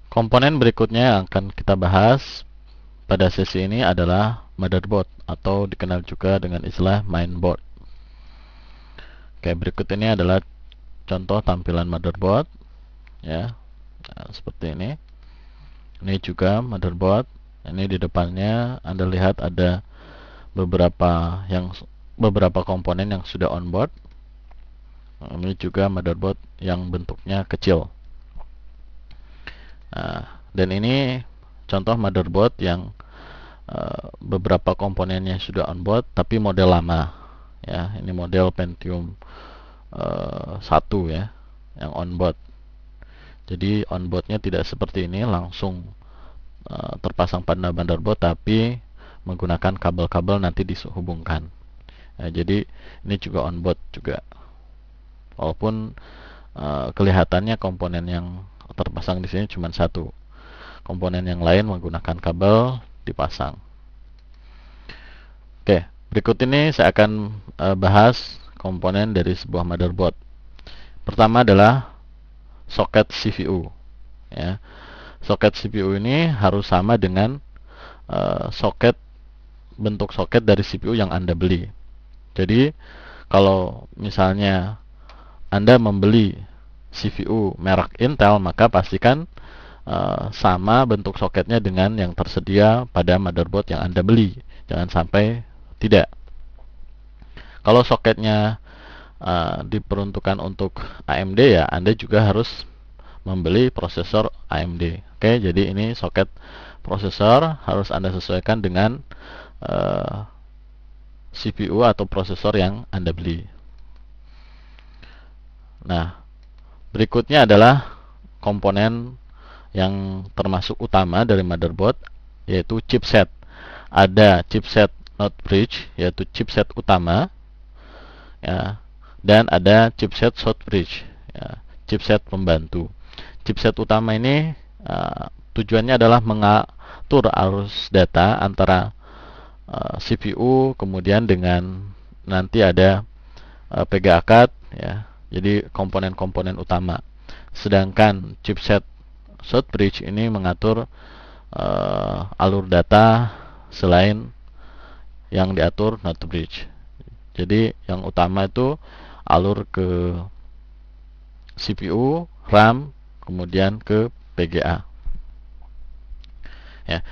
Komponen berikutnya yang akan kita bahas pada sesi ini adalah motherboard atau dikenal juga dengan istilah mainboard. Oke, berikut ini adalah contoh tampilan motherboard ya. Nah, seperti ini. Ini juga motherboard. Ini di depannya Anda lihat ada beberapa komponen yang sudah onboard. Nah, ini juga motherboard yang bentuknya kecil. Nah, dan ini contoh motherboard yang beberapa komponennya sudah onboard tapi model lama ya. Ini model Pentium 1 ya, yang onboard. Jadi onboardnya tidak seperti ini langsung terpasang pada motherboard, tapi menggunakan kabel-kabel nanti dihubungkan. Nah, jadi ini juga onboard juga. Walaupun kelihatannya komponen yang terpasang di sini cuma satu, komponen yang lain menggunakan kabel dipasang. Oke, berikut ini saya akan bahas komponen dari sebuah motherboard. Pertama adalah soket CPU. Ya, soket CPU ini harus sama dengan bentuk soket dari CPU yang Anda beli. Jadi kalau misalnya Anda membeli CPU merek Intel, maka pastikan sama bentuk soketnya dengan yang tersedia pada motherboard yang Anda beli. Jangan sampai tidak. Kalau soketnya diperuntukkan untuk AMD, ya Anda juga harus membeli prosesor AMD. Oke, jadi ini soket prosesor harus Anda sesuaikan dengan CPU atau prosesor yang Anda beli. Nah, berikutnya adalah komponen yang termasuk utama dari motherboard, yaitu chipset. Ada chipset not bridge, yaitu chipset utama, ya, dan ada chipset short bridge, ya, chipset pembantu. Chipset utama ini tujuannya adalah mengatur arus data antara CPU kemudian dengan nanti ada PGA card, ya. Jadi komponen-komponen utama. Sedangkan chipset short bridge ini mengatur alur data selain yang diatur not bridge. Jadi yang utama itu alur ke CPU, RAM, kemudian ke PGA. Ya.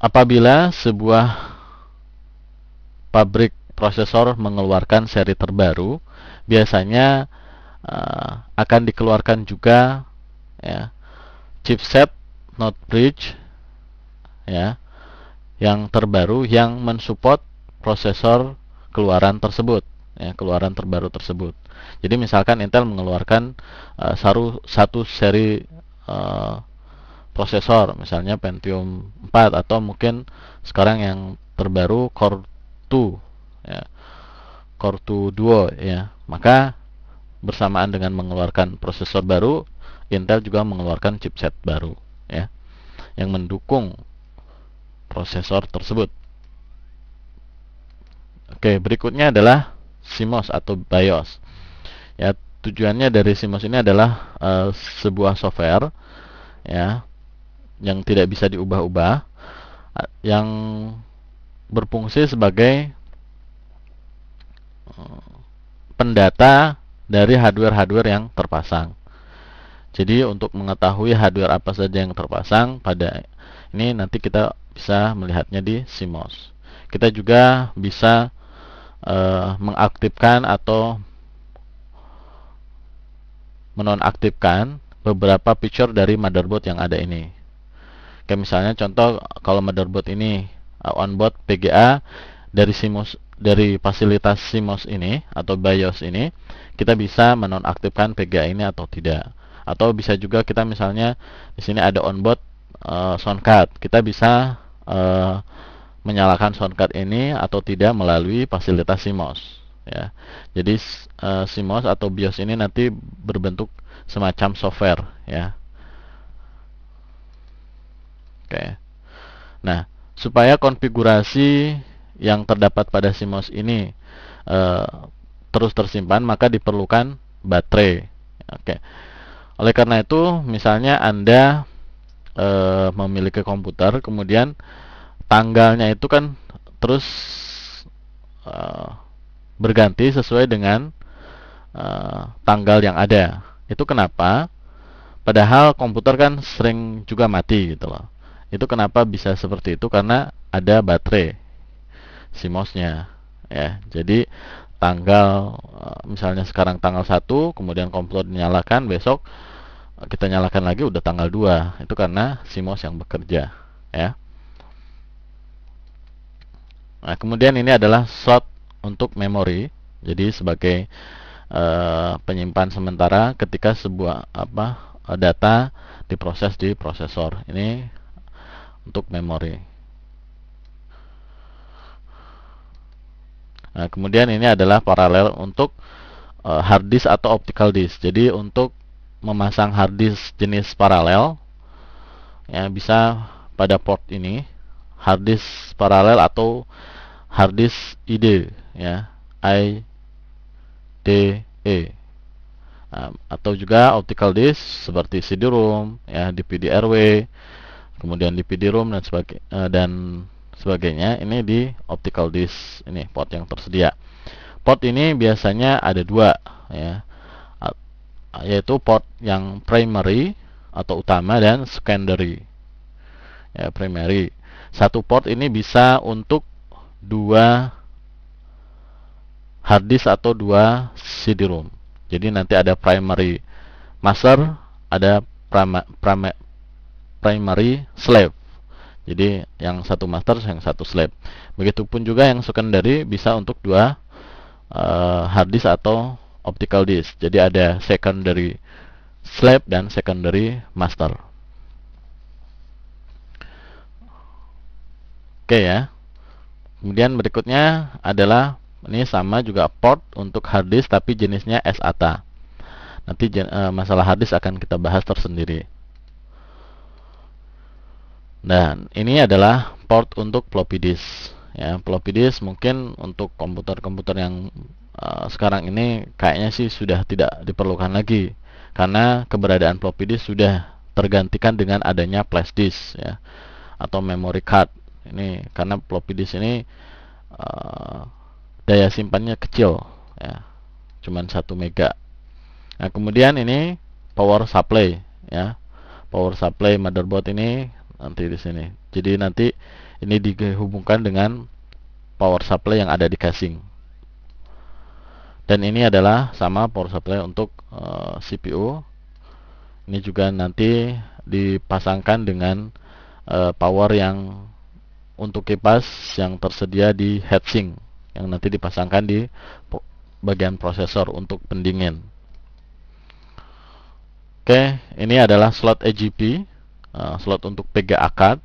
Apabila sebuah pabrik prosesor mengeluarkan seri terbaru, biasanya akan dikeluarkan juga ya, chipset not bridge ya, yang terbaru yang mensupport prosesor keluaran tersebut, ya, keluaran terbaru tersebut. Jadi misalkan Intel mengeluarkan satu seri prosesor, misalnya Pentium 4 atau mungkin sekarang yang terbaru Core 2, ya, Core 2 Duo, ya, maka bersamaan dengan mengeluarkan prosesor baru, Intel juga mengeluarkan chipset baru, ya, yang mendukung prosesor tersebut. Oke, berikutnya adalah CMOS atau BIOS. Ya, tujuannya dari CMOS ini adalah sebuah software, ya, yang tidak bisa diubah-ubah, yang berfungsi sebagai pendata dari hardware-hardware yang terpasang. Jadi untuk mengetahui hardware apa saja yang terpasang pada ini, nanti kita bisa melihatnya di CMOS. Kita juga bisa mengaktifkan atau menonaktifkan beberapa feature dari motherboard yang ada ini. Kayak misalnya contoh, kalau motherboard ini onboard PGA dari CMOS, dari fasilitas CMOS ini atau BIOS ini, kita bisa menonaktifkan PGA ini atau tidak. Atau bisa juga kita misalnya di sini ada onboard sound card, kita bisa menyalakan sound card ini atau tidak melalui fasilitas CMOS, ya. Jadi CMOS atau BIOS ini nanti berbentuk semacam software, ya. Oke. Nah, supaya konfigurasi yang terdapat pada CMOS ini terus tersimpan, maka diperlukan baterai. Oke. Oleh karena itu, misalnya Anda memiliki komputer, kemudian tanggalnya itu kan terus berganti sesuai dengan tanggal yang ada. Itu kenapa? Padahal komputer kan sering juga mati gitu loh. Itu kenapa bisa seperti itu? Karena ada baterai CMOS-nya ya. Jadi tanggal misalnya sekarang tanggal 1, kemudian komputer dinyalakan, besok kita nyalakan lagi udah tanggal 2. Itu karena CMOS yang bekerja ya. Nah, kemudian ini adalah slot untuk memori. Jadi sebagai penyimpan sementara ketika sebuah data diproses di prosesor. Ini untuk memori. Nah, kemudian ini adalah paralel untuk hard disk atau optical disk. Jadi untuk memasang hard disk jenis paralel ya bisa pada port ini, hard disk paralel atau hard disk ID ya, IDE. Atau juga optical disk seperti CD-ROM ya, DVD-RW, kemudian DVD-ROM dan sebagainya. Ini di optical disk, ini port yang tersedia. Port ini biasanya ada dua ya, yaitu port yang primary atau utama dan secondary ya. Primary, satu port ini bisa untuk dua hard disk atau dua CD-ROM. Jadi nanti ada primary master, ada primary slave. Jadi yang satu master, yang satu slave. Begitupun juga yang secondary bisa untuk dua hard disk atau optical disk. Jadi ada secondary slave dan secondary master. Oke ya. Kemudian berikutnya adalah ini sama juga port untuk hard disk tapi jenisnya SATA. Nanti masalah hard disk akan kita bahas tersendiri. Dan ini adalah port untuk floppy disk. Ya, floppy disk mungkin untuk komputer-komputer yang sekarang ini kayaknya sih sudah tidak diperlukan lagi karena keberadaan floppy disk sudah tergantikan dengan adanya flash disk ya, atau memory card. Ini karena floppy disk ini daya simpannya kecil ya, cuman 1 mega. Nah, kemudian ini power supply ya. Power supply motherboard ini nanti di sini. Jadi nanti ini dihubungkan dengan power supply yang ada di casing. Dan ini adalah sama power supply untuk CPU. Ini juga nanti dipasangkan dengan power yang untuk kipas yang tersedia di heatsink yang nanti dipasangkan di bagian prosesor untuk pendingin. Oke, ini adalah slot AGP, slot untuk PGA card.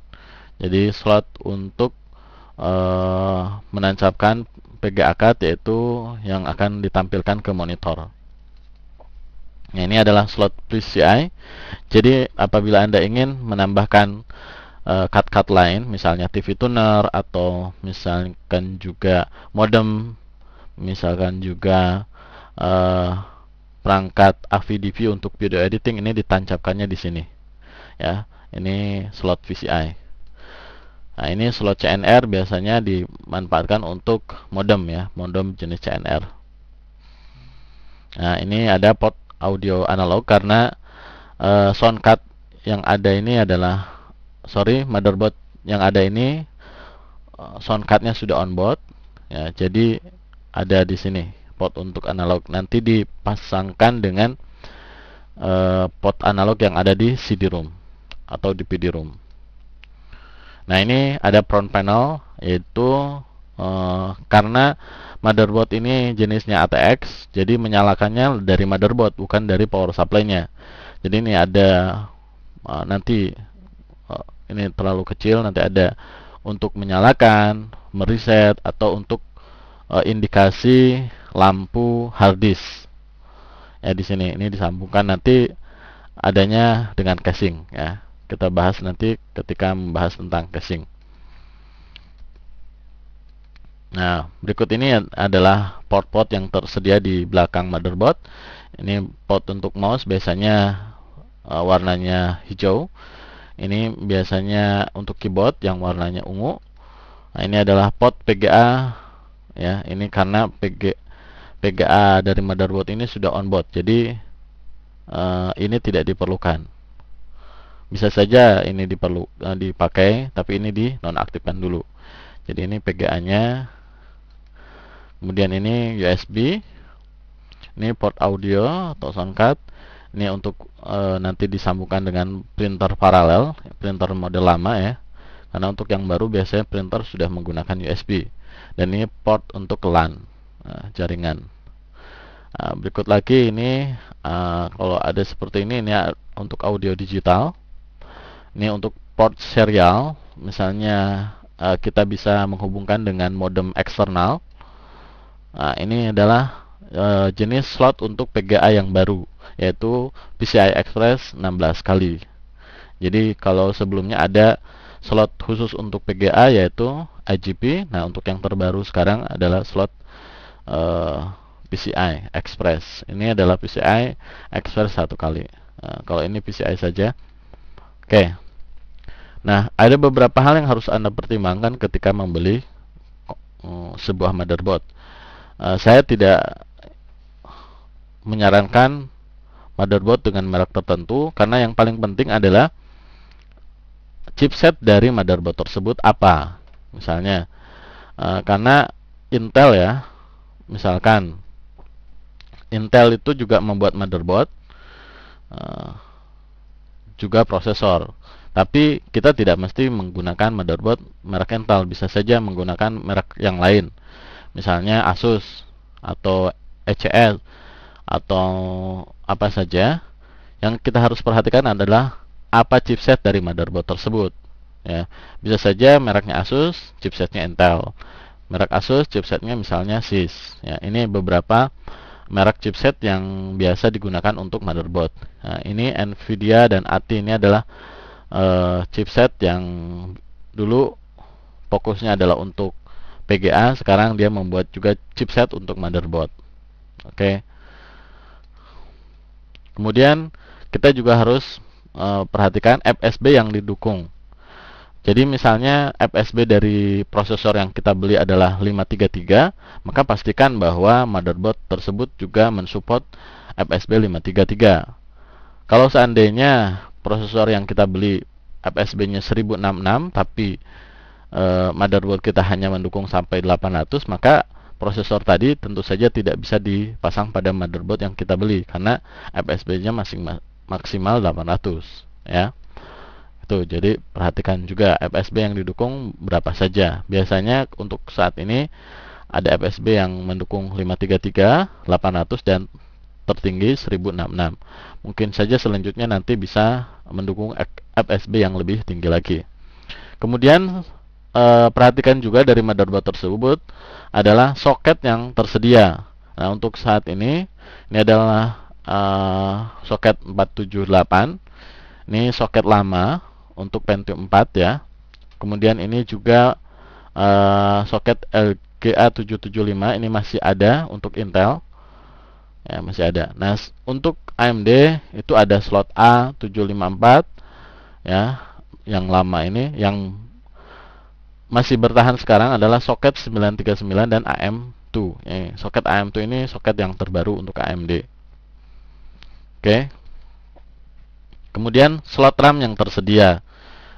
Jadi slot untuk menancapkan PGA card, yaitu yang akan ditampilkan ke monitor. Nah, ini adalah slot PCI. Jadi apabila Anda ingin menambahkan card-card lain, misalnya TV tuner atau misalkan juga modem, misalkan juga perangkat AV/DV untuk video editing, ini ditancapkannya di sini. Ya, ini slot PCI. Nah, ini slot CNR biasanya dimanfaatkan untuk modem ya, modem jenis CNR. Nah, ini ada port audio analog karena sound card yang ada ini adalah motherboard yang ada ini sound cardnya sudah on board ya, jadi ada di sini port untuk analog. Nanti dipasangkan dengan port analog yang ada di CD-ROM atau DVD-ROM. Nah, ini ada front panel, yaitu karena motherboard ini jenisnya ATX, jadi menyalakannya dari motherboard bukan dari power supply-nya. Jadi ini ada nanti ini terlalu kecil, nanti ada untuk menyalakan, mereset, atau untuk indikasi lampu hard disk. Ya, di sini ini disambungkan nanti adanya dengan casing ya. Kita bahas nanti ketika membahas tentang casing. Nah, berikut ini adalah port-port yang tersedia di belakang motherboard. Ini port untuk mouse biasanya warnanya hijau. Ini biasanya untuk keyboard yang warnanya ungu. Nah, ini adalah port PGA ya. Ini karena PGA dari motherboard ini sudah onboard. Jadi ini tidak diperlukan. Bisa saja ini dipakai, tapi ini dinonaktifkan dulu. Jadi ini PGA-nya. Kemudian ini USB. Ini port audio atau sound card. Ini untuk nanti disambungkan dengan printer paralel, printer model lama ya. Karena untuk yang baru biasanya printer sudah menggunakan USB. Dan ini port untuk LAN, jaringan. Berikut lagi ini kalau ada seperti ini untuk audio digital. Ini untuk port serial. Misalnya kita bisa menghubungkan dengan modem eksternal. Ini adalah jenis slot untuk PGA yang baru, yaitu PCI Express 16 kali. Jadi kalau sebelumnya ada slot khusus untuk PGA yaitu IGP. Nah, untuk yang terbaru sekarang adalah slot PCI Express. Ini adalah PCI Express 1 kali. Kalau ini PCI saja. Oke. Nah, ada beberapa hal yang harus Anda pertimbangkan ketika membeli sebuah motherboard. Saya tidak menyarankan motherboard dengan merek tertentu karena yang paling penting adalah chipset dari motherboard tersebut apa. Misalnya karena Intel ya, misalkan Intel itu juga membuat motherboard juga prosesor, tapi kita tidak mesti menggunakan motherboard merek Intel, bisa saja menggunakan merek yang lain, misalnya Asus atau ECS atau apa saja. Yang kita harus perhatikan adalah apa chipset dari motherboard tersebut ya. Bisa saja mereknya Asus, chipsetnya Intel. Merek Asus, chipsetnya misalnya SIS ya. Ini beberapa merek chipset yang biasa digunakan untuk motherboard. Nah, ini Nvidia dan ATI ini adalah chipset yang dulu fokusnya adalah untuk PGA, sekarang dia membuat juga chipset untuk motherboard. Oke. Kemudian kita juga harus perhatikan FSB yang didukung. Jadi misalnya FSB dari prosesor yang kita beli adalah 533, maka pastikan bahwa motherboard tersebut juga mensupport FSB 533. Kalau seandainya prosesor yang kita beli FSB-nya 1066 tapi motherboard kita hanya mendukung sampai 800, maka prosesor tadi tentu saja tidak bisa dipasang pada motherboard yang kita beli karena FSB-nya masih maksimal 800 ya. Itu jadi perhatikan juga FSB yang didukung berapa saja. Biasanya untuk saat ini ada FSB yang mendukung 533, 800 dan tertinggi 1066. Mungkin saja selanjutnya nanti bisa mendukung FSB yang lebih tinggi lagi. Kemudian perhatikan juga dari motherboard tersebut adalah soket yang tersedia. Nah, untuk saat ini adalah soket 478. Ini soket lama untuk Pentium 4 ya. Kemudian ini juga soket LGA 775 ini masih ada untuk Intel. Ya, masih ada. Nah, untuk AMD itu ada slot A754 ya, yang lama ini. Yang masih bertahan sekarang adalah soket 939 dan AM2. Soket AM2 ini soket yang terbaru untuk AMD. Oke. Kemudian slot RAM yang tersedia.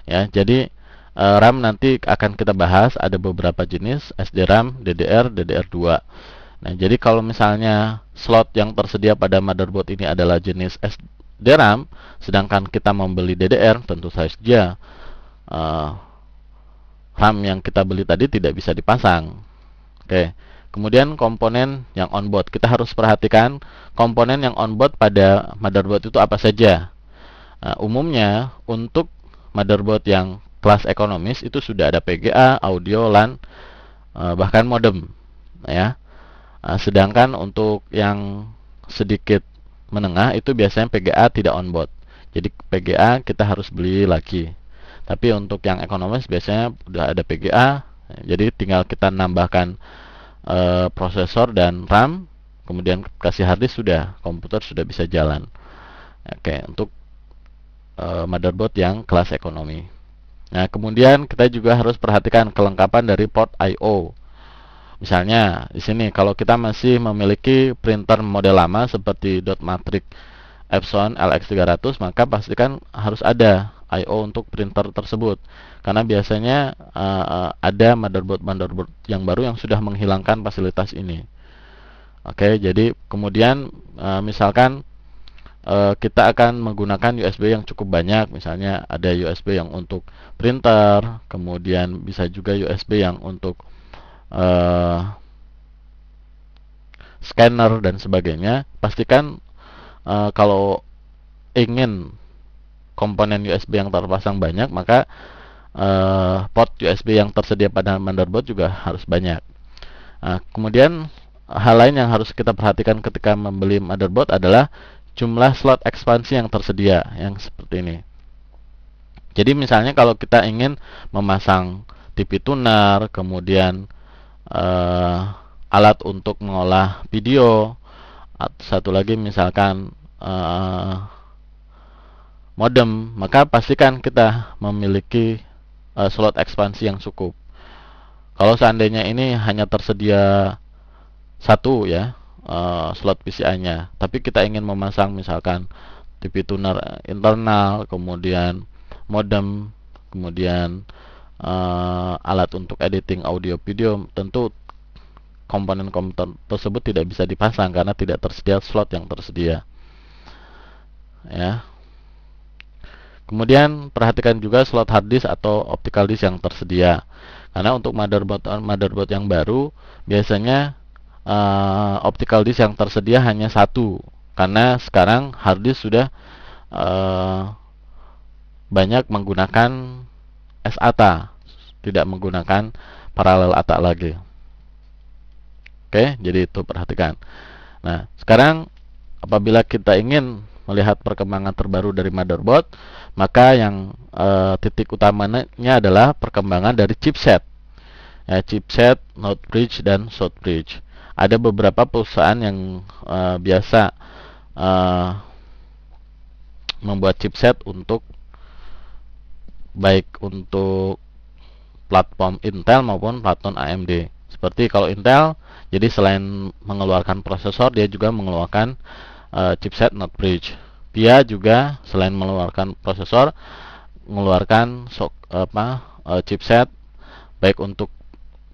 Ya, jadi RAM nanti akan kita bahas, ada beberapa jenis SDRAM, DDR, DDR2. Nah, jadi kalau misalnya slot yang tersedia pada motherboard ini adalah jenis SDRAM, sedangkan kita membeli DDR, tentu saja RAM yang kita beli tadi tidak bisa dipasang. Oke. Kemudian komponen yang onboard. Kita harus perhatikan komponen yang onboard pada motherboard itu apa saja. Umumnya untuk motherboard yang kelas ekonomis itu sudah ada PGA, audio, LAN, bahkan modem ya. Sedangkan untuk yang sedikit menengah itu biasanya PGA tidak onboard. Jadi PGA kita harus beli lagi. Tapi untuk yang ekonomis biasanya sudah ada PGA, jadi tinggal kita nambahkan prosesor dan RAM, kemudian kasih harddisk, sudah komputer sudah bisa jalan. Oke, untuk motherboard yang kelas ekonomi. Nah, kemudian kita juga harus perhatikan kelengkapan dari port I/O. Misalnya, di sini kalau kita masih memiliki printer model lama seperti Dot Matrix Epson LX300, maka pastikan harus ada I/O untuk printer tersebut. Karena biasanya ada motherboard yang baru yang sudah menghilangkan fasilitas ini. Oke, jadi kemudian misalkan kita akan menggunakan USB yang cukup banyak, misalnya ada USB yang untuk printer, kemudian bisa juga USB yang untuk scanner dan sebagainya. Pastikan kalau ingin komponen USB yang terpasang banyak, maka port USB yang tersedia pada motherboard juga harus banyak. Nah, kemudian hal lain yang harus kita perhatikan ketika membeli motherboard adalah jumlah slot ekspansi yang tersedia, yang seperti ini. Jadi misalnya kalau kita ingin memasang TV tuner, kemudian alat untuk mengolah video, satu lagi misalkan modem, maka pastikan kita memiliki slot ekspansi yang cukup. Kalau seandainya ini hanya tersedia satu ya slot PCI-nya, tapi kita ingin memasang misalkan TV tuner internal, kemudian modem, kemudian alat untuk editing audio video, tentu komponen komputer tersebut tidak bisa dipasang karena tidak tersedia slot yang tersedia. Ya. Kemudian perhatikan juga slot hard disk atau optical disk yang tersedia. Karena untuk motherboard yang baru biasanya optical disk yang tersedia hanya satu, karena sekarang hard disk sudah banyak menggunakan SATA, tidak menggunakan paralel ATA lagi. Oke, jadi itu perhatikan. Nah, sekarang apabila kita ingin melihat perkembangan terbaru dari motherboard, maka yang titik utamanya adalah perkembangan dari chipset. Ya, chipset, node bridge, dan short bridge. Ada beberapa perusahaan yang biasa membuat chipset untuk baik untuk platform Intel maupun platform AMD. Seperti kalau Intel, jadi selain mengeluarkan prosesor, dia juga mengeluarkan chipset node bridge. Dia juga selain mengeluarkan prosesor, mengeluarkan chipset baik untuk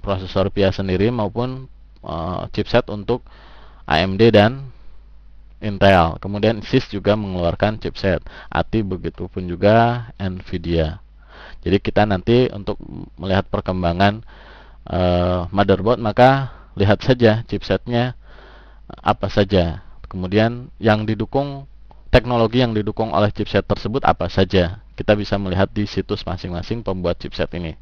prosesor VIA sendiri maupun chipset untuk AMD dan Intel. Kemudian SIS juga mengeluarkan chipset ATI, begitupun juga Nvidia. Jadi kita nanti untuk melihat perkembangan motherboard, maka lihat saja chipsetnya apa saja. Kemudian yang didukung, teknologi yang didukung oleh chipset tersebut apa saja. Kita bisa melihat di situs masing-masing pembuat chipset ini.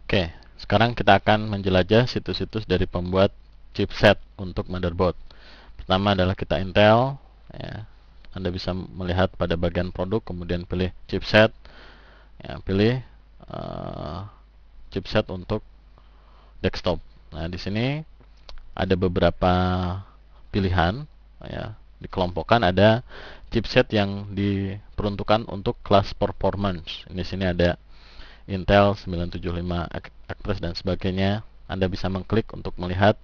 Oke, sekarang kita akan menjelajah situs-situs dari pembuat chipset untuk motherboard. Pertama adalah kita Intel. Ya, Anda bisa melihat pada bagian produk, kemudian pilih chipset. Ya, pilih chipset untuk desktop. Nah, di sini ada beberapa pilihan. Ya, dikelompokkan ada chipset yang diperuntukkan untuk kelas performance. Di sini ada Intel 975 Express dan sebagainya. Anda bisa mengklik untuk melihat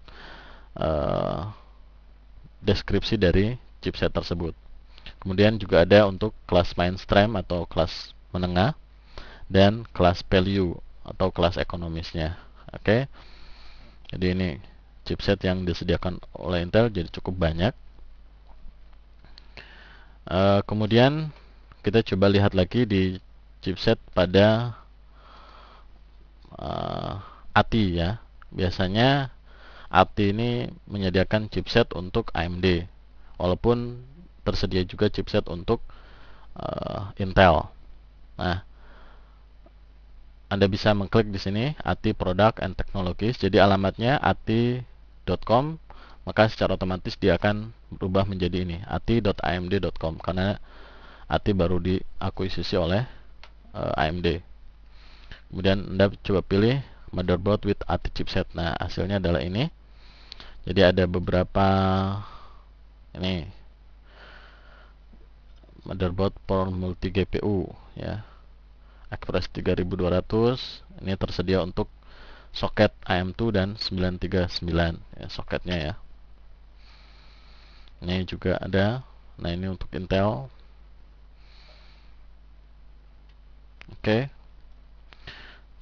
deskripsi dari chipset tersebut. Kemudian juga ada untuk kelas mainstream atau kelas menengah dan kelas value atau kelas ekonomisnya. Oke. Jadi ini chipset yang disediakan oleh Intel jadi cukup banyak. Kemudian kita coba lihat lagi di chipset pada ATI ya. Biasanya ATI ini menyediakan chipset untuk AMD, walaupun tersedia juga chipset untuk Intel. Nah, Anda bisa mengklik di sini ATI Product and Technologies. Jadi alamatnya ati.com, maka secara otomatis dia akan berubah menjadi ini ati.amd.com karena ATI baru diakuisisi oleh AMD. Kemudian Anda coba pilih motherboard with ATI chipset. Nah, hasilnya adalah ini. Jadi ada beberapa ini motherboard for multi GPU ya. Express 3200 ini tersedia untuk soket AM2 dan 939 ya, soketnya ya. Ini juga ada. Nah, ini untuk Intel. Oke.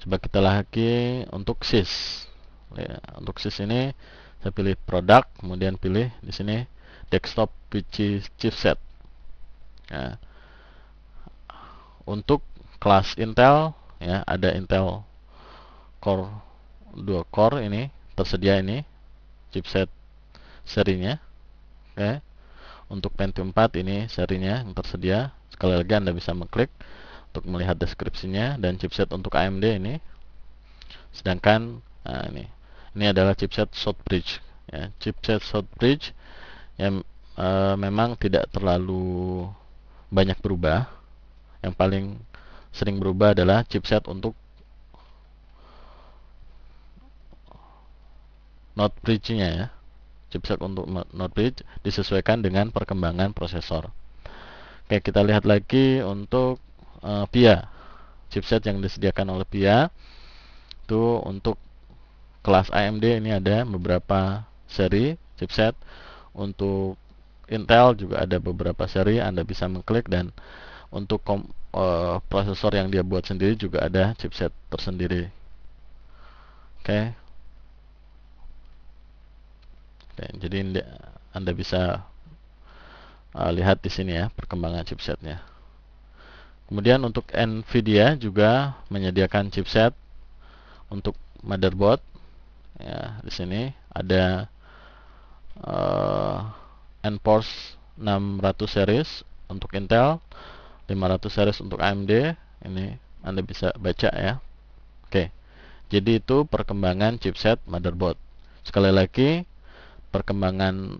Coba kita lagi untuk SIS. Ya, untuk SIS ini saya pilih produk, kemudian pilih di sini desktop PC chipset. Ya. Untuk kelas Intel ya, ada Intel Core 2 core ini tersedia ini chipset serinya. Oke. Untuk Pentium 4 ini serinya yang tersedia. Sekali lagi Anda bisa mengklik untuk melihat deskripsinya, dan chipset untuk AMD ini. Sedangkan nah ini adalah chipset Southbridge ya. Chipset Southbridge yang memang tidak terlalu banyak berubah. Yang paling sering berubah adalah chipset untuk North Bridge-nya ya. Chipset untuk North Bridge disesuaikan dengan perkembangan prosesor. Oke, kita lihat lagi untuk VIA. Chipset yang disediakan oleh VIA itu untuk kelas AMD ini ada beberapa seri chipset. Untuk Intel juga ada beberapa seri, Anda bisa mengklik, dan untuk prosesor yang dia buat sendiri juga ada chipset tersendiri. Oke. Jadi Anda bisa lihat di sini ya perkembangan chipsetnya. Kemudian untuk Nvidia juga menyediakan chipset untuk motherboard. Ya, di sini ada NForce 600 series untuk Intel, 500 series untuk AMD. Ini Anda bisa baca ya. Oke. Jadi itu perkembangan chipset motherboard. Sekali lagi, perkembangan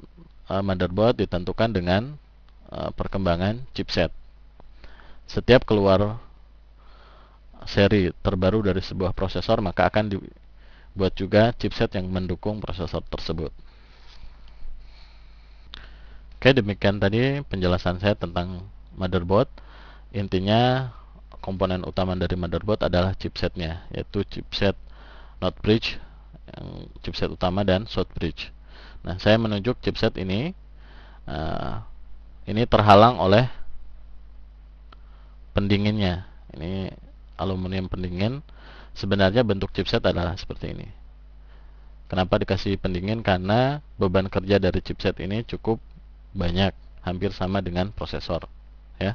motherboard ditentukan dengan perkembangan chipset. Setiap keluar seri terbaru dari sebuah prosesor, maka akan dibuat juga chipset yang mendukung prosesor tersebut. Oke, demikian tadi penjelasan saya tentang motherboard. Intinya komponen utama dari motherboard adalah chipsetnya, yaitu chipset North Bridge, yang chipset utama, dan South Bridge. Nah, saya menunjuk chipset ini terhalang oleh pendinginnya. Ini aluminium pendingin. Sebenarnya bentuk chipset adalah seperti ini. Kenapa dikasih pendingin? Karena beban kerja dari chipset ini cukup banyak, hampir sama dengan prosesor ya.